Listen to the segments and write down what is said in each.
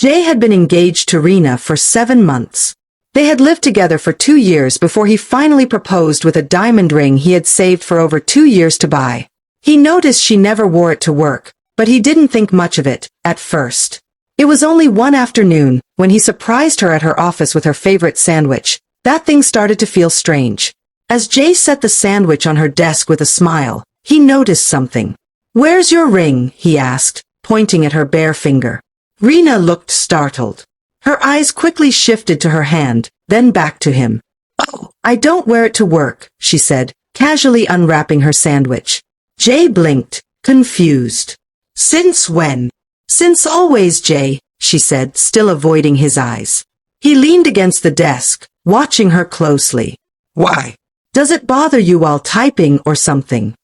Jay had been engaged to Rena for 7 months. They had lived together for 2 years before he finally proposed with a diamond ring he had saved for over 2 years to buy. He noticed she never wore it to work, but he didn't think much of it, at first. It was only one afternoon, when he surprised her at her office with her favorite sandwich, that things started to feel strange. As Jay set the sandwich on her desk with a smile, he noticed something. "Where's your ring?" he asked, pointing at her bare finger. Rena looked startled. Her eyes quickly shifted to her hand, then back to him. "Oh, I don't wear it to work," she said, casually unwrapping her sandwich. Jay blinked, confused. "Since when?" "Since always, Jay," she said, still avoiding his eyes. He leaned against the desk, watching her closely. "Why? Does it bother you while typing or something?"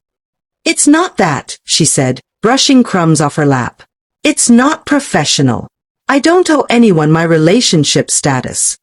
"It's not that," she said, brushing crumbs off her lap. "It's not professional. I don't owe anyone my relationship status."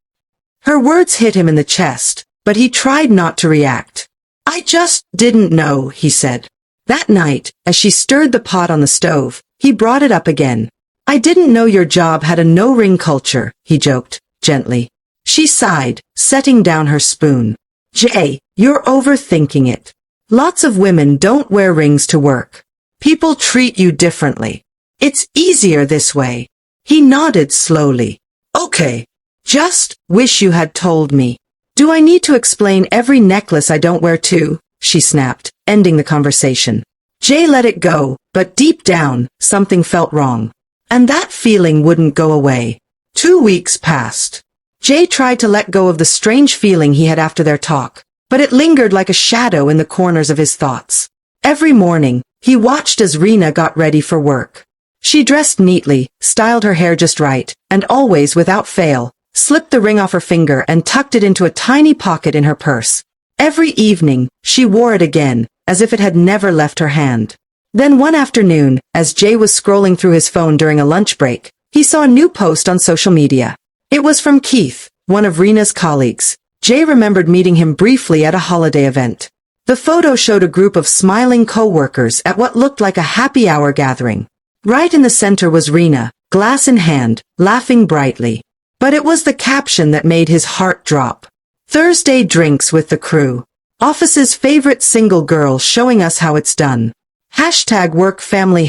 Her words hit him in the chest, but he tried not to react. "I just didn't know," he said. That night, as she stirred the pot on the stove, he brought it up again. "I didn't know your job had a no-ring culture," he joked, gently. She sighed, setting down her spoon. "Jay, you're overthinking it. Lots of women don't wear rings to work. People treat you differently. It's easier this way." He nodded slowly. "Okay. Just wish you had told me." "Do I need to explain every necklace I don't wear too?" she snapped, ending the conversation. Jay let it go, but deep down, something felt wrong. And that feeling wouldn't go away. 2 weeks passed. Jay tried to let go of the strange feeling he had after their talk, but it lingered like a shadow in the corners of his thoughts. Every morning, he watched as Rena got ready for work. She dressed neatly, styled her hair just right, and always, without fail, slipped the ring off her finger and tucked it into a tiny pocket in her purse. Every evening, she wore it again, as if it had never left her hand. Then one afternoon, as Jay was scrolling through his phone during a lunch break, he saw a new post on social media. It was from Keith, one of Rena's colleagues. Jay remembered meeting him briefly at a holiday event. The photo showed a group of smiling co-workers at what looked like a happy hour gathering. Right in the center was Rena, glass in hand, laughing brightly. But it was the caption that made his heart drop. "Thursday drinks with the crew. Office's favorite single girl showing us how it's done. #workfamily,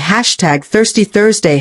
#thirsty Thursday,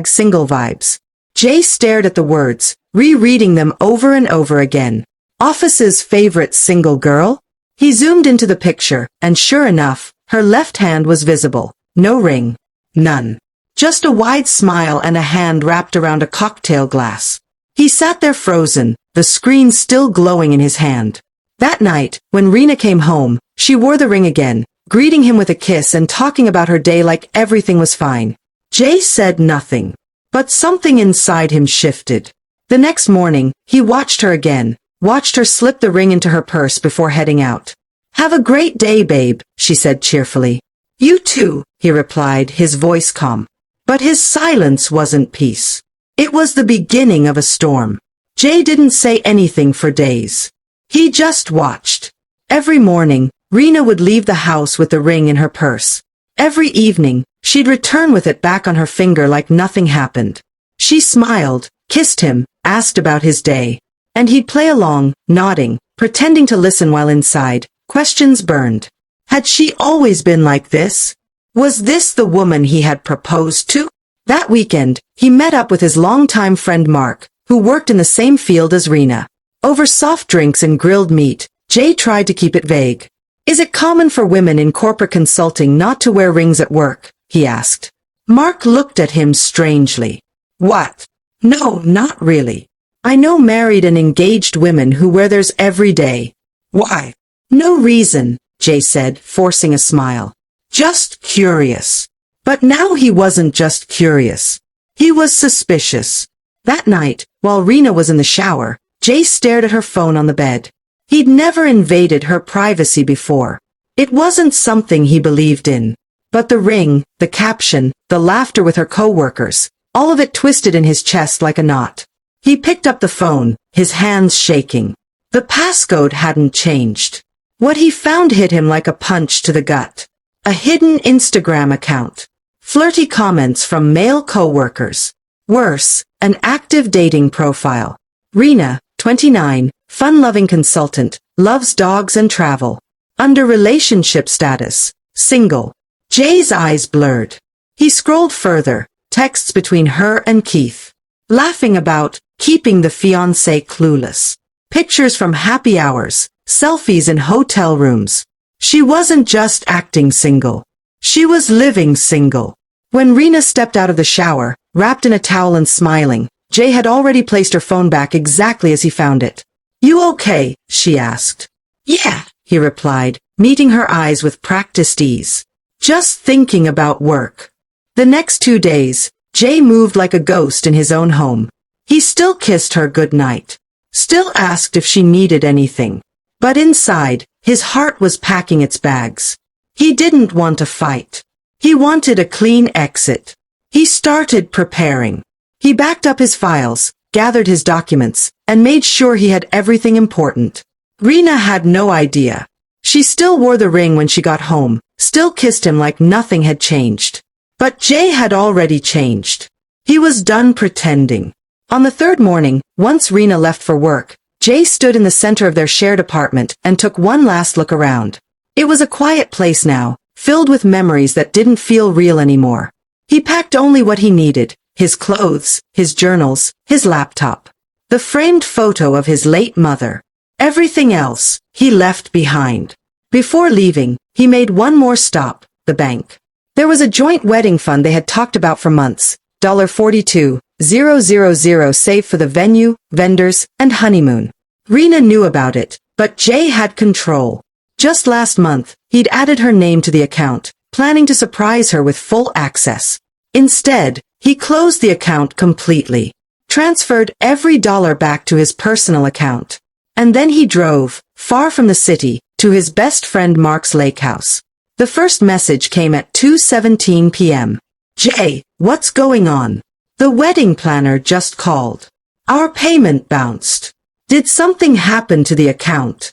#single vibes." Jay stared at the words, rereading them over and over again. Office's favorite single girl? He zoomed into the picture, and sure enough, her left hand was visible. No ring. None. Just a wide smile and a hand wrapped around a cocktail glass. He sat there frozen, the screen still glowing in his hand. That night, when Rena came home, she wore the ring again, greeting him with a kiss and talking about her day like everything was fine. Jay said nothing. But something inside him shifted. The next morning, he watched her again, watched her slip the ring into her purse before heading out. "Have a great day, babe," she said cheerfully. "You too," he replied, his voice calm. But his silence wasn't peace. It was the beginning of a storm. Jay didn't say anything for days. He just watched. Every morning, Rena would leave the house with the ring in her purse. Every evening, she'd return with it back on her finger like nothing happened. She smiled, kissed him, asked about his day. And he'd play along, nodding, pretending to listen while inside. Questions burned. Had she always been like this? Was this the woman he had proposed to? That weekend, he met up with his longtime friend Mark, who worked in the same field as Rena. Over soft drinks and grilled meat, Jay tried to keep it vague. "Is it common for women in corporate consulting not to wear rings at work?" he asked. Mark looked at him strangely. "What? No, not really. I know married and engaged women who wear theirs every day." "Why?" "No reason," Jay said, forcing a smile. "Just curious." But now he wasn't just curious. He was suspicious. That night, while Rena was in the shower, Jay stared at her phone on the bed. He'd never invaded her privacy before. It wasn't something he believed in. But the ring, the caption, the laughter with her co-workers, all of it twisted in his chest like a knot. He picked up the phone, his hands shaking. The passcode hadn't changed. What he found hit him like a punch to the gut. A hidden Instagram account. Flirty comments from male co-workers. Worse, an active dating profile. Rena, 29, fun-loving consultant, loves dogs and travel. Under relationship status, single. Jay's eyes blurred. He scrolled further, texts between her and Keith. Laughing about, keeping the fiancé clueless. Pictures from happy hours, selfies in hotel rooms. She wasn't just acting single. She was living single. When Rena stepped out of the shower, wrapped in a towel and smiling, Jay had already placed her phone back exactly as he found it. "You okay?" she asked. "Yeah," he replied, meeting her eyes with practiced ease. "Just thinking about work." The next 2 days, Jay moved like a ghost in his own home. He still kissed her goodnight. Still asked if she needed anything. But inside, his heart was packing its bags. He didn't want a fight. He wanted a clean exit. He started preparing. He backed up his files, gathered his documents, and made sure he had everything important. Rena had no idea. She still wore the ring when she got home, still kissed him like nothing had changed. But Jay had already changed. He was done pretending. On the third morning, once Rena left for work, Jay stood in the center of their shared apartment and took one last look around. It was a quiet place now, filled with memories that didn't feel real anymore. He packed only what he needed, his clothes, his journals, his laptop. The framed photo of his late mother. Everything else, he left behind. Before leaving, he made one more stop, the bank. There was a joint wedding fund they had talked about for months, $42,000 saved for the venue, vendors, and honeymoon. Rena knew about it, but Jay had control. Just last month, he'd added her name to the account, planning to surprise her with full access. Instead, he closed the account completely, transferred every dollar back to his personal account. And then he drove, far from the city, to his best friend Mark's lake house. The first message came at 2:17 p.m. "Jay, what's going on? The wedding planner just called. Our payment bounced. Did something happen to the account?"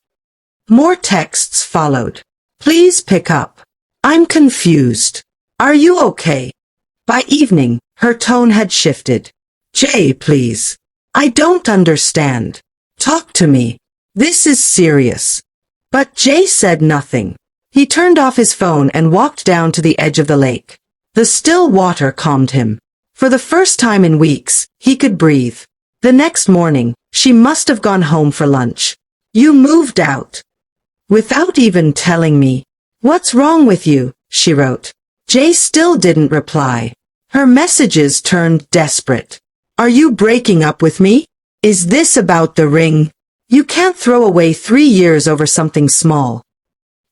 More texts followed. "Please pick up. I'm confused. Are you okay?" By evening, her tone had shifted. "Jay, please. I don't understand. Talk to me. This is serious." But Jay said nothing. He turned off his phone and walked down to the edge of the lake. The still water calmed him. For the first time in weeks, he could breathe. The next morning, she must have gone home for lunch. "You moved out. Without even telling me. What's wrong with you?" she wrote. Jay still didn't reply. Her messages turned desperate. "Are you breaking up with me? Is this about the ring? You can't throw away 3 years over something small."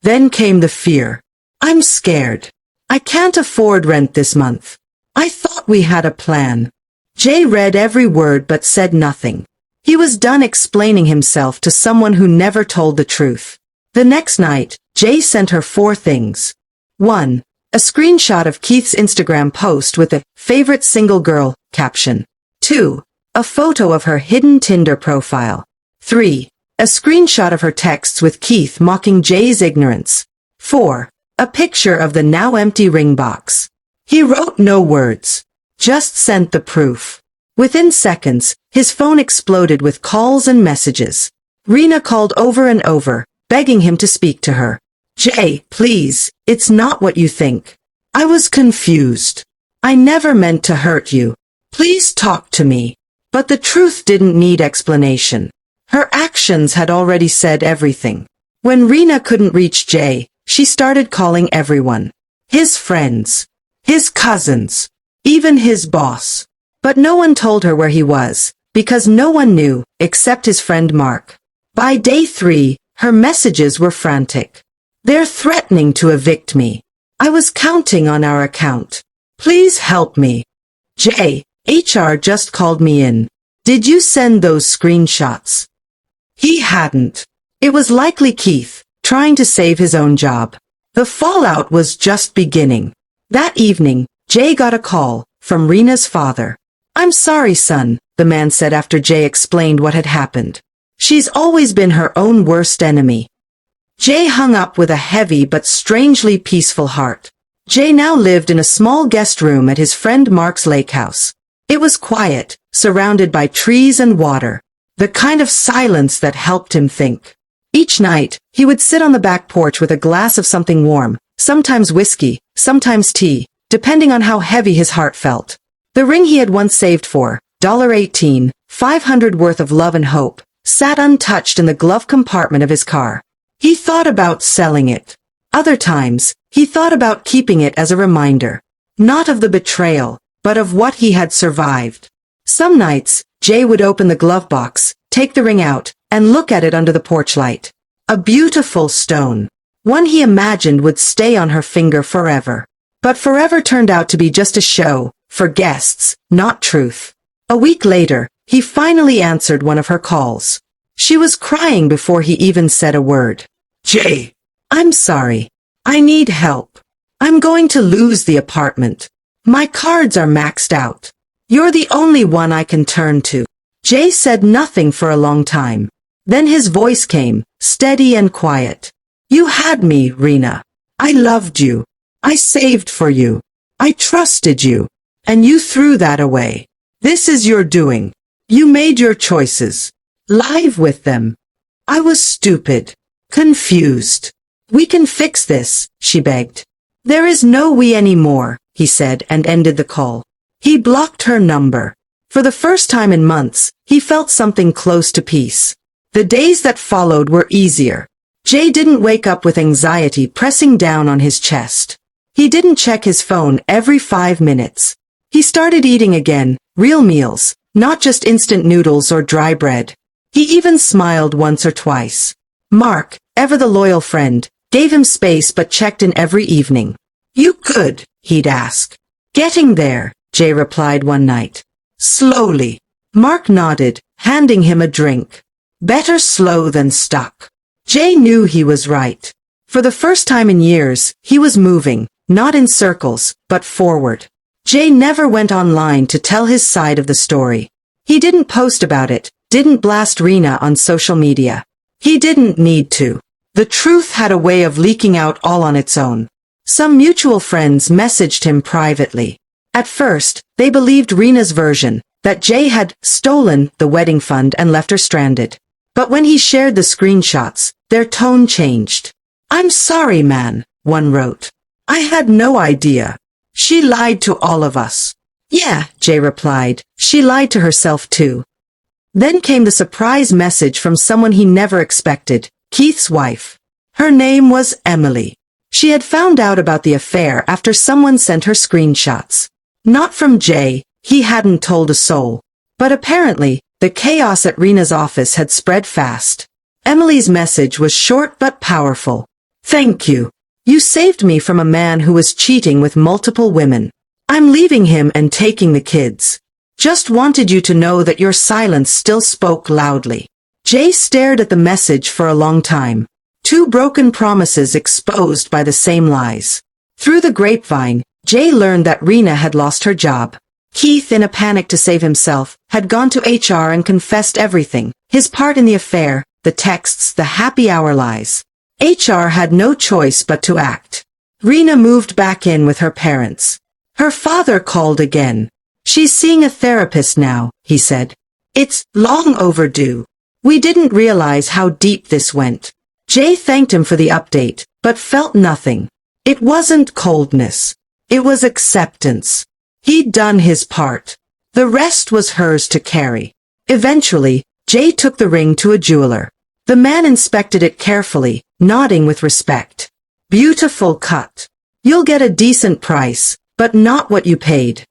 Then came the fear. "I'm scared. I can't afford rent this month. I thought we had a plan." Jay read every word but said nothing. He was done explaining himself to someone who never told the truth. The next night, Jay sent her 4 things. 1. A screenshot of Keith's Instagram post with a "favorite single girl" caption. 2. A photo of her hidden Tinder profile. 3. A screenshot of her texts with Keith mocking Jay's ignorance. 4. A picture of the now empty ring box. He wrote no words. Just sent the proof. Within seconds, his phone exploded with calls and messages. Rena called over and over, begging him to speak to her. "Jay, please, it's not what you think. I was confused. I never meant to hurt you. Please talk to me." But the truth didn't need explanation. Her actions had already said everything. When Rena couldn't reach Jay, she started calling everyone. His friends. His cousins. Even his boss. But no one told her where he was, because no one knew, except his friend Mark. By day 3, her messages were frantic. "They're threatening to evict me. I was counting on our account. Please help me. Jay, HR just called me in. Did you send those screenshots?" He hadn't. It was likely Keith, trying to save his own job. The fallout was just beginning. That evening, Jay got a call from Rena's father. "I'm sorry, son," the man said after Jay explained what had happened. "She's always been her own worst enemy." Jay hung up with a heavy but strangely peaceful heart. Jay now lived in a small guest room at his friend Mark's lake house. It was quiet, surrounded by trees and water. The kind of silence that helped him think. Each night, he would sit on the back porch with a glass of something warm, sometimes whiskey, sometimes tea, depending on how heavy his heart felt. The ring he had once saved for, $18, $500 worth of love and hope, sat untouched in the glove compartment of his car. He thought about selling it. Other times, he thought about keeping it as a reminder. Not of the betrayal, but of what he had survived. Some nights, Jay would open the glove box, take the ring out, and look at it under the porch light. A beautiful stone. One he imagined would stay on her finger forever. But forever turned out to be just a show, for guests, not truth. A week later, he finally answered one of her calls. She was crying before he even said a word. "Jay, I'm sorry. I need help. I'm going to lose the apartment. My cards are maxed out. You're the only one I can turn to." Jay said nothing for a long time. Then his voice came, steady and quiet. "You had me, Rena. I loved you. I saved for you. I trusted you. And you threw that away. This is your doing. You made your choices. Live with them. I was stupid. Confused. We can fix this," she begged. "There is no we anymore," he said and ended the call. He blocked her number. For the first time in months, he felt something close to peace. The days that followed were easier. Jay didn't wake up with anxiety pressing down on his chest. He didn't check his phone every 5 minutes. He started eating again, real meals, not just instant noodles or dry bread. He even smiled once or twice. Mark, ever the loyal friend, gave him space but checked in every evening. "You good?" he'd ask. "Getting there," Jay replied one night. "Slowly." Mark nodded, handing him a drink. Better slow than stuck. Jay knew he was right. For the first time in years, he was moving, not in circles, but forward. Jay never went online to tell his side of the story. He didn't post about it, didn't blast Rena on social media. He didn't need to. The truth had a way of leaking out all on its own. Some mutual friends messaged him privately. At first, they believed Rena's version, that Jay had stolen the wedding fund and left her stranded. But when he shared the screenshots, their tone changed. "I'm sorry, man," one wrote. "I had no idea. She lied to all of us." "Yeah," Jay replied, "she lied to herself too." Then came the surprise message from someone he never expected, Keith's wife. Her name was Emily. She had found out about the affair after someone sent her screenshots. Not from Jay, he hadn't told a soul. But apparently, the chaos at Rena's office had spread fast. Emily's message was short but powerful. "Thank you. You saved me from a man who was cheating with multiple women. I'm leaving him and taking the kids. Just wanted you to know that your silence still spoke loudly." Jay stared at the message for a long time. Two broken promises exposed by the same lies. Through the grapevine, Jay learned that Rena had lost her job. Keith, in a panic to save himself, had gone to HR and confessed everything, his part in the affair, the texts, the happy hour lies. HR had no choice but to act. Rena moved back in with her parents. Her father called again. "She's seeing a therapist now," he said. "It's long overdue. We didn't realize how deep this went." Jay thanked him for the update, but felt nothing. It wasn't coldness. It was acceptance. He'd done his part. The rest was hers to carry. Eventually, Jay took the ring to a jeweler. The man inspected it carefully, nodding with respect. "Beautiful cut. You'll get a decent price, but not what you paid."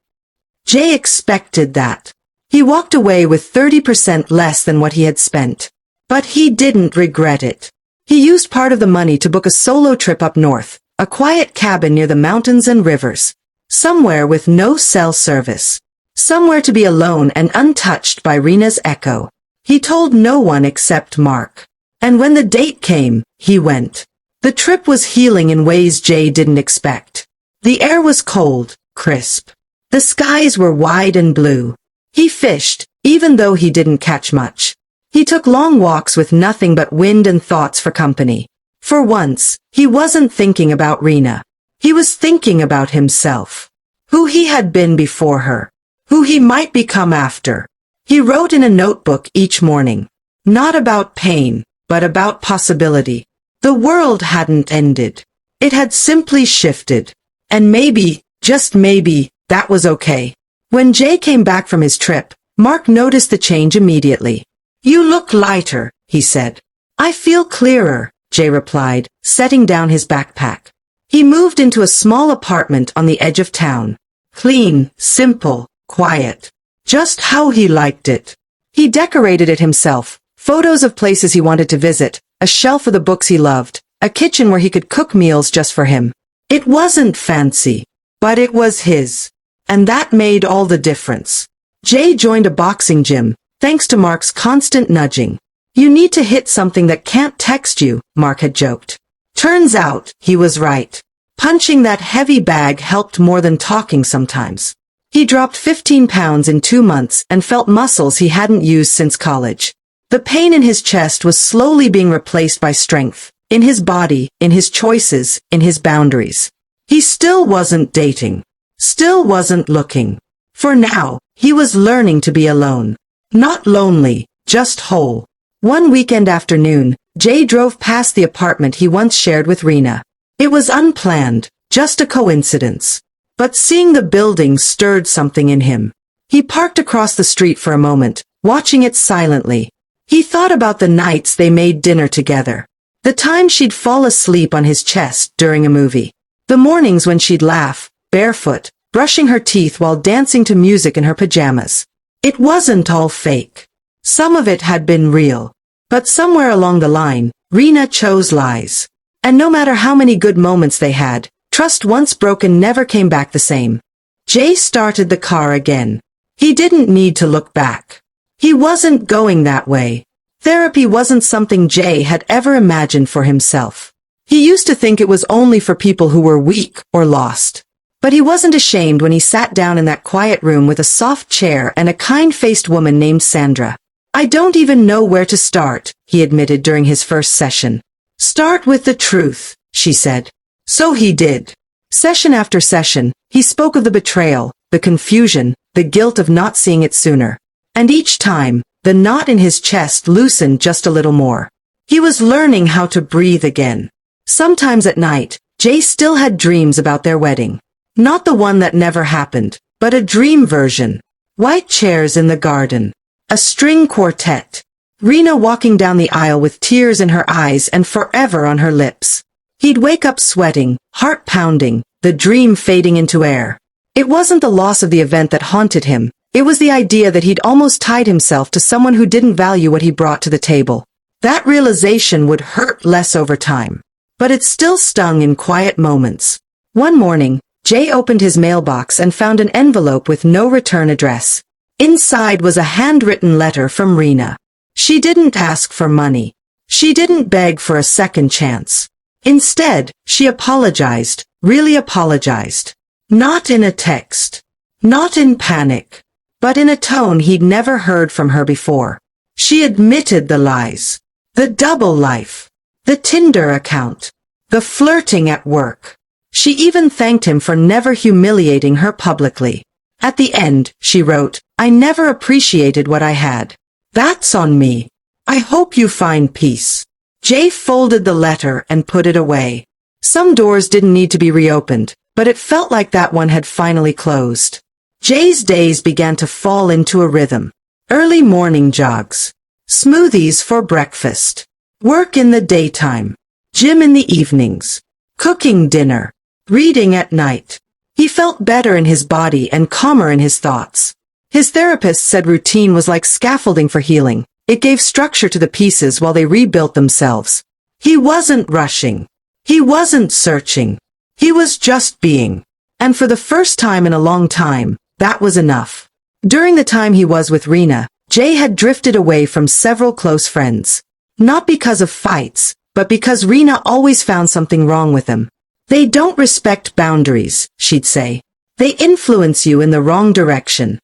Jay expected that. He walked away with 30% less than what he had spent. But he didn't regret it. He used part of the money to book a solo trip up north, a quiet cabin near the mountains and rivers. Somewhere with no cell service. Somewhere to be alone and untouched by Rena's echo. He told no one except Mark. And when the date came, he went. The trip was healing in ways Jay didn't expect. The air was cold, crisp. The skies were wide and blue. He fished, even though he didn't catch much. He took long walks with nothing but wind and thoughts for company. For once, he wasn't thinking about Rena. He was thinking about himself. Who he had been before her. Who he might become after. He wrote in a notebook each morning. Not about pain, but about possibility. The world hadn't ended. It had simply shifted. And maybe, just maybe, that was okay. When Jay came back from his trip, Mark noticed the change immediately. "You look lighter," he said. "I feel clearer," Jay replied, setting down his backpack. He moved into a small apartment on the edge of town. Clean, simple, quiet. Just how he liked it. He decorated it himself. Photos of places he wanted to visit, a shelf of the books he loved, a kitchen where he could cook meals just for him. It wasn't fancy, but it was his. And that made all the difference. Jay joined a boxing gym, thanks to Mark's constant nudging. "You need to hit something that can't text you," Mark had joked. Turns out, he was right. Punching that heavy bag helped more than talking sometimes. He dropped 15 pounds in 2 months and felt muscles he hadn't used since college. The pain in his chest was slowly being replaced by strength. In his body, in his choices, in his boundaries. He still wasn't dating. Still wasn't looking. For now, he was learning to be alone. Not lonely, just whole. One weekend afternoon, Jay drove past the apartment he once shared with Rena. It was unplanned, just a coincidence. But seeing the building stirred something in him. He parked across the street for a moment, watching it silently. He thought about the nights they made dinner together. The time she'd fall asleep on his chest during a movie. The mornings when she'd laugh, barefoot, brushing her teeth while dancing to music in her pajamas. It wasn't all fake. Some of it had been real. But somewhere along the line, Rena chose lies. And no matter how many good moments they had, trust once broken never came back the same. Jay started the car again. He didn't need to look back. He wasn't going that way. Therapy wasn't something Jay had ever imagined for himself. He used to think it was only for people who were weak or lost. But he wasn't ashamed when he sat down in that quiet room with a soft chair and a kind-faced woman named Sandra. "I don't even know where to start," he admitted during his first session. "Start with the truth," she said. So he did. Session after session, he spoke of the betrayal, the confusion, the guilt of not seeing it sooner. And each time, the knot in his chest loosened just a little more. He was learning how to breathe again. Sometimes at night, Jay still had dreams about their wedding. Not the one that never happened, but a dream version. White chairs in the garden. A string quartet. Rena walking down the aisle with tears in her eyes and forever on her lips. He'd wake up sweating, heart pounding, the dream fading into air. It wasn't the loss of the event that haunted him. It was the idea that he'd almost tied himself to someone who didn't value what he brought to the table. That realization would hurt less over time. But it still stung in quiet moments. One morning, Jay opened his mailbox and found an envelope with no return address. Inside was a handwritten letter from Rena. She didn't ask for money. She didn't beg for a second chance. Instead, she apologized, really apologized. Not in a text. Not in panic. But in a tone he'd never heard from her before. She admitted the lies. The double life. The Tinder account. The flirting at work. She even thanked him for never humiliating her publicly. At the end, she wrote, "I never appreciated what I had. That's on me. I hope you find peace." Jay folded the letter and put it away. Some doors didn't need to be reopened, but it felt like that one had finally closed. Jay's days began to fall into a rhythm. Early morning jogs. Smoothies for breakfast. Work in the daytime. Gym in the evenings. Cooking dinner. Reading at night. He felt better in his body and calmer in his thoughts. His therapist said routine was like scaffolding for healing. It gave structure to the pieces while they rebuilt themselves. He wasn't rushing. He wasn't searching. He was just being. And for the first time in a long time, that was enough. During the time he was with Rena, Jay had drifted away from several close friends. Not because of fights, but because Rena always found something wrong with him. "They don't respect boundaries," she'd say. "They influence you in the wrong direction."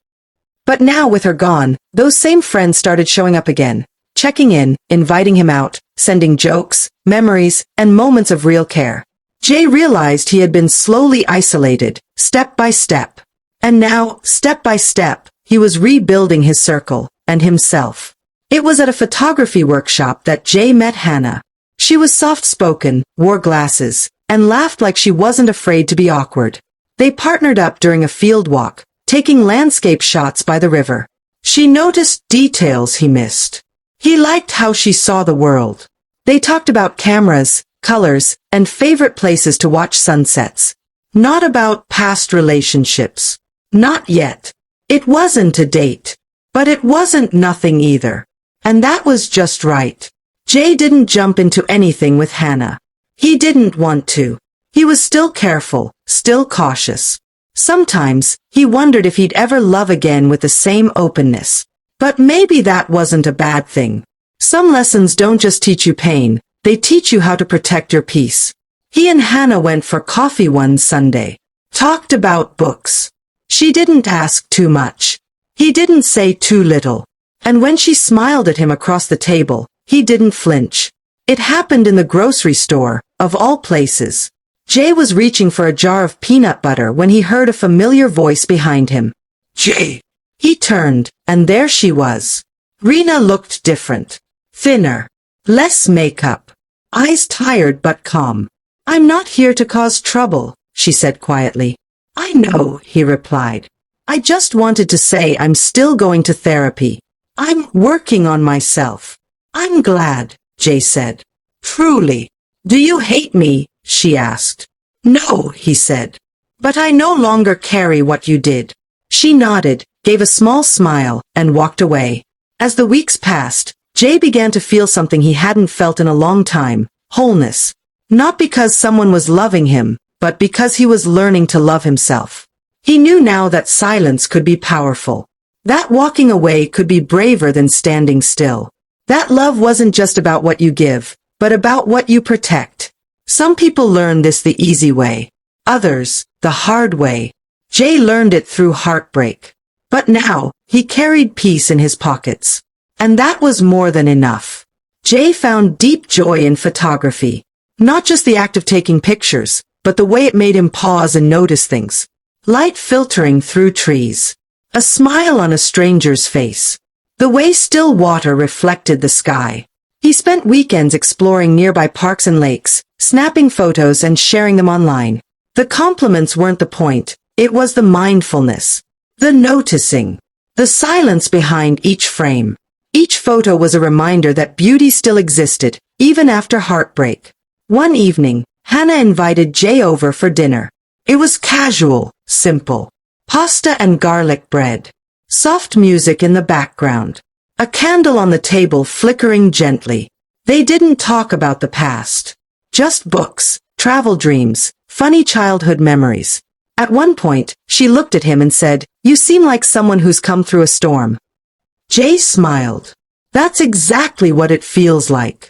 But now with her gone, those same friends started showing up again, checking in, inviting him out, sending jokes, memories, and moments of real care. Jay realized he had been slowly isolated, step by step. And now, step by step, he was rebuilding his circle, and himself. It was at a photography workshop that Jay met Hannah. She was soft-spoken, wore glasses, and laughed like she wasn't afraid to be awkward. They partnered up during a field walk, taking landscape shots by the river. She noticed details he missed. He liked how she saw the world. They talked about cameras, colors, and favorite places to watch sunsets. Not about past relationships. Not yet. It wasn't a date. But it wasn't nothing either. And that was just right. Jay didn't jump into anything with Hannah. He didn't want to. He was still careful, still cautious. Sometimes, he wondered if he'd ever love again with the same openness. But maybe that wasn't a bad thing. Some lessons don't just teach you pain, they teach you how to protect your peace. He and Hannah went for coffee one Sunday. Talked about books. She didn't ask too much. He didn't say too little. And when she smiled at him across the table, he didn't flinch. It happened in the grocery store, of all places. Jay was reaching for a jar of peanut butter when he heard a familiar voice behind him. "Jay!" He turned, and there she was. Rena looked different. Thinner. Less makeup. Eyes tired but calm. "I'm not here to cause trouble," she said quietly. "I know," he replied. "I just wanted to say I'm still going to therapy. I'm working on myself." "I'm glad," Jay said. "Truly." "Do you hate me?" she asked. "No," he said. "But I no longer carry what you did." She nodded, gave a small smile, and walked away. As the weeks passed, Jay began to feel something he hadn't felt in a long time, wholeness. Not because someone was loving him, but because he was learning to love himself. He knew now that silence could be powerful. That walking away could be braver than standing still. That love wasn't just about what you give, but about what you protect. Some people learn this the easy way. Others, the hard way. Jay learned it through heartbreak. But now, he carried peace in his pockets. And that was more than enough. Jay found deep joy in photography. Not just the act of taking pictures, but the way it made him pause and notice things. Light filtering through trees. A smile on a stranger's face. The way still water reflected the sky. He spent weekends exploring nearby parks and lakes, snapping photos and sharing them online. The compliments weren't the point, it was the mindfulness. The noticing. The silence behind each frame. Each photo was a reminder that beauty still existed, even after heartbreak. One evening, Hannah invited Jay over for dinner. It was casual, simple. Pasta and garlic bread. Soft music in the background. A candle on the table flickering gently. They didn't talk about the past. Just books, travel dreams, funny childhood memories. At one point, she looked at him and said, "You seem like someone who's come through a storm." Jay smiled. That's exactly what it feels like.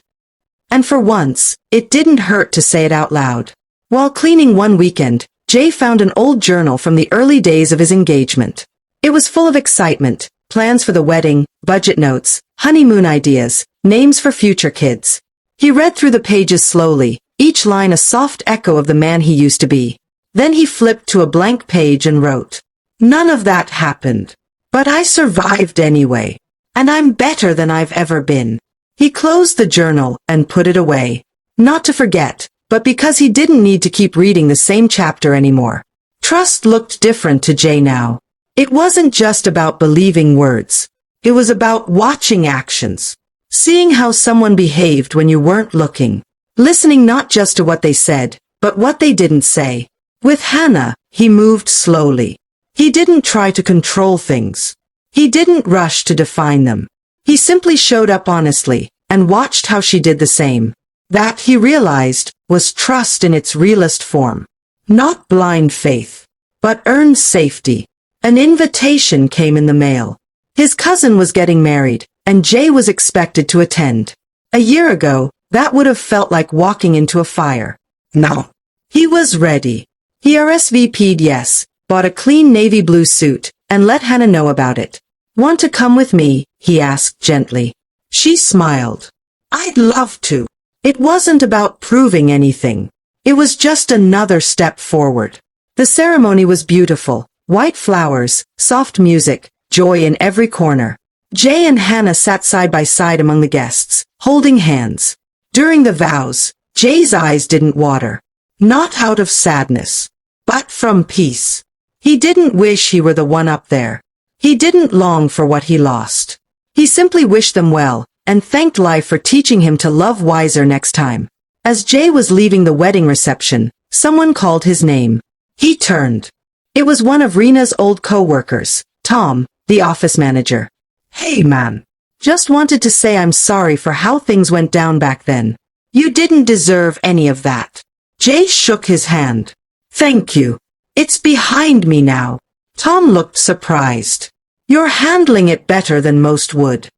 And for once, it didn't hurt to say it out loud. While cleaning one weekend, Jay found an old journal from the early days of his engagement. It was full of excitement, plans for the wedding, budget notes, honeymoon ideas, names for future kids. He read through the pages slowly, each line a soft echo of the man he used to be. Then he flipped to a blank page and wrote, "None of that happened. But I survived anyway. And I'm better than I've ever been." He closed the journal and put it away. Not to forget, but because he didn't need to keep reading the same chapter anymore. Trust looked different to Jay now. It wasn't just about believing words. It was about watching actions. Seeing how someone behaved when you weren't looking. Listening not just to what they said, but what they didn't say. With Hannah, he moved slowly. He didn't try to control things. He didn't rush to define them. He simply showed up honestly, and watched how she did the same. That, he realized, was trust in its realest form. Not blind faith, but earned safety. An invitation came in the mail. His cousin was getting married, and Jay was expected to attend. A year ago, that would have felt like walking into a fire. Now, he was ready. He RSVP'd yes, bought a clean navy blue suit, and let Hannah know about it. "Want to come with me?" he asked gently. She smiled. "I'd love to." It wasn't about proving anything. It was just another step forward. The ceremony was beautiful. White flowers, soft music, joy in every corner. Jay and Hannah sat side by side among the guests, holding hands. During the vows, Jay's eyes didn't water. Not out of sadness, but from peace. He didn't wish he were the one up there. He didn't long for what he lost. He simply wished them well, and thanked life for teaching him to love wiser next time. As Jay was leaving the wedding reception, someone called his name. He turned. It was one of Rena's old co-workers, Tom, the office manager. "Hey man. Just wanted to say I'm sorry for how things went down back then. You didn't deserve any of that." Jay shook his hand. "Thank you. It's behind me now." Tom looked surprised. "You're handling it better than most would."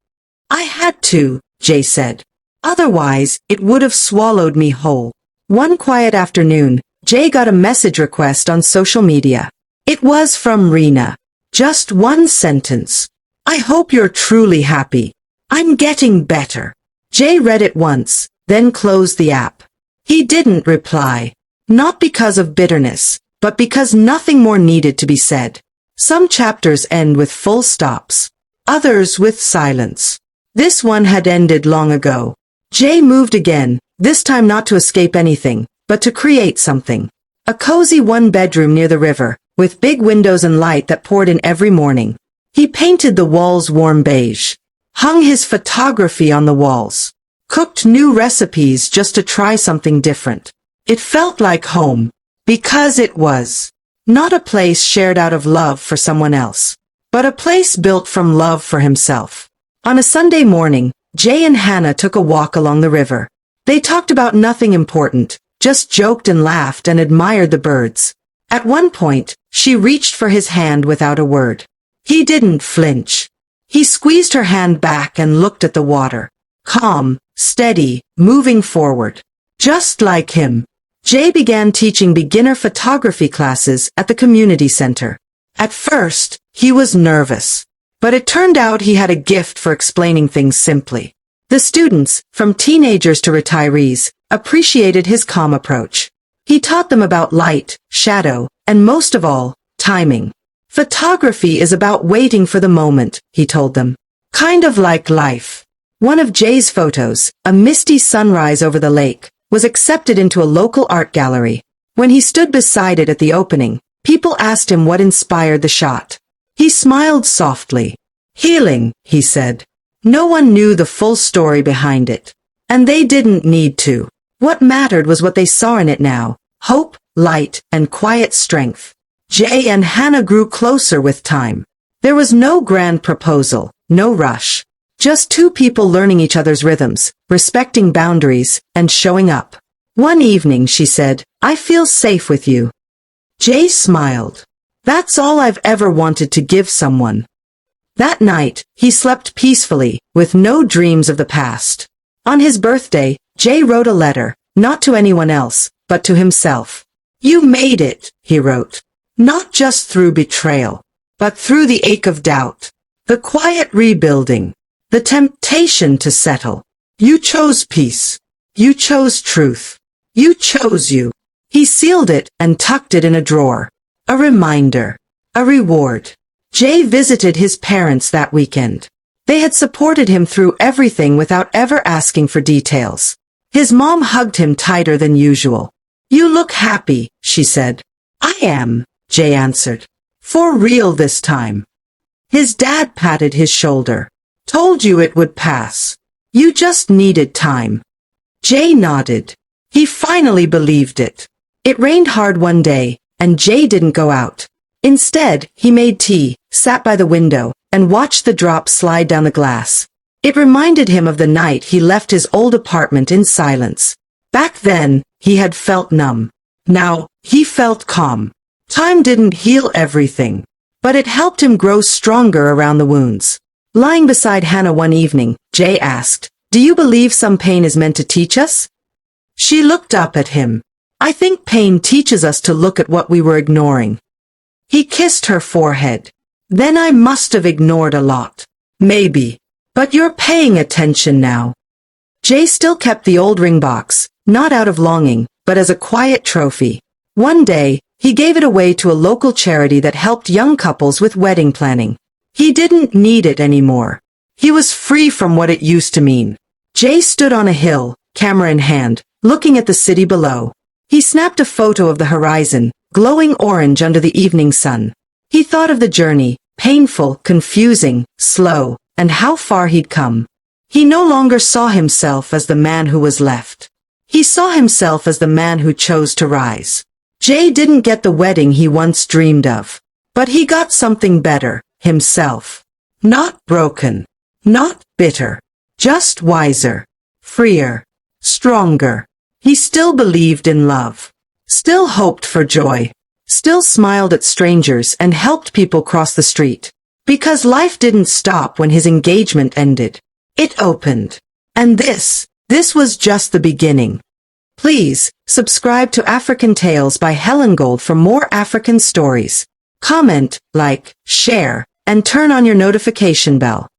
"I had to," Jay said. "Otherwise, it would have swallowed me whole." One quiet afternoon, Jay got a message request on social media. It was from Rena. Just one sentence. "I hope you're truly happy. I'm getting better." Jay read it once, then closed the app. He didn't reply. Not because of bitterness, but because nothing more needed to be said. Some chapters end with full stops. Others with silence. This one had ended long ago. Jay moved again, this time not to escape anything, but to create something. A cozy one-bedroom near the river, with big windows and light that poured in every morning. He painted the walls warm beige. Hung his photography on the walls. Cooked new recipes just to try something different. It felt like home. Because it was. Not a place shared out of love for someone else, but a place built from love for himself. On a Sunday morning, Jay and Hannah took a walk along the river. They talked about nothing important, just joked and laughed and admired the birds. At one point, she reached for his hand without a word. He didn't flinch. He squeezed her hand back and looked at the water. Calm, steady, moving forward. Just like him. Jay began teaching beginner photography classes at the community center. At first, he was nervous. But it turned out he had a gift for explaining things simply. The students, from teenagers to retirees, appreciated his calm approach. He taught them about light, shadow, and most of all, timing. Photography is about waiting for the moment, he told them. Kind of like life. One of Jay's photos, a misty sunrise over the lake, was accepted into a local art gallery. When he stood beside it at the opening, people asked him what inspired the shot. He smiled softly. Healing, he said. No one knew the full story behind it. And they didn't need to. What mattered was what they saw in it now. Hope, light, and quiet strength. Jay and Hannah grew closer with time. There was no grand proposal, no rush. Just two people learning each other's rhythms, respecting boundaries, and showing up. One evening, she said, "I feel safe with you." Jay smiled. That's all I've ever wanted to give someone. That night, he slept peacefully, with no dreams of the past. On his birthday, Jay wrote a letter, not to anyone else, but to himself. "You made it," he wrote. Not just through betrayal, but through the ache of doubt, the quiet rebuilding, the temptation to settle. You chose peace. You chose truth. You chose you. He sealed it and tucked it in a drawer. A reminder. A reward. Jay visited his parents that weekend. They had supported him through everything without ever asking for details. His mom hugged him tighter than usual. "You look happy," she said. "I am," Jay answered. "For real this time." His dad patted his shoulder. "Told you it would pass. You just needed time." Jay nodded. He finally believed it. It rained hard one day, and Jay didn't go out. Instead, he made tea, sat by the window, and watched the drops slide down the glass. It reminded him of the night he left his old apartment in silence. Back then, he had felt numb. Now, he felt calm. Time didn't heal everything, but it helped him grow stronger around the wounds. Lying beside Hannah one evening, Jay asked, "Do you believe some pain is meant to teach us?" She looked up at him. "I think pain teaches us to look at what we were ignoring." He kissed her forehead. "Then I must have ignored a lot. Maybe. But you're paying attention now." Jay still kept the old ring box, not out of longing, but as a quiet trophy. One day, he gave it away to a local charity that helped young couples with wedding planning. He didn't need it anymore. He was free from what it used to mean. Jay stood on a hill, camera in hand, looking at the city below. He snapped a photo of the horizon, glowing orange under the evening sun. He thought of the journey, painful, confusing, slow, and how far he'd come. He no longer saw himself as the man who was left. He saw himself as the man who chose to rise. Jay didn't get the wedding he once dreamed of. But he got something better, himself. Not broken. Not bitter. Just wiser. Freer. Stronger. He still believed in love. Still hoped for joy. Still smiled at strangers and helped people cross the street. Because life didn't stop when his engagement ended. It opened. And this was just the beginning. Please, subscribe to African Tales by Helen Gold for more African stories. Comment, like, share, and turn on your notification bell.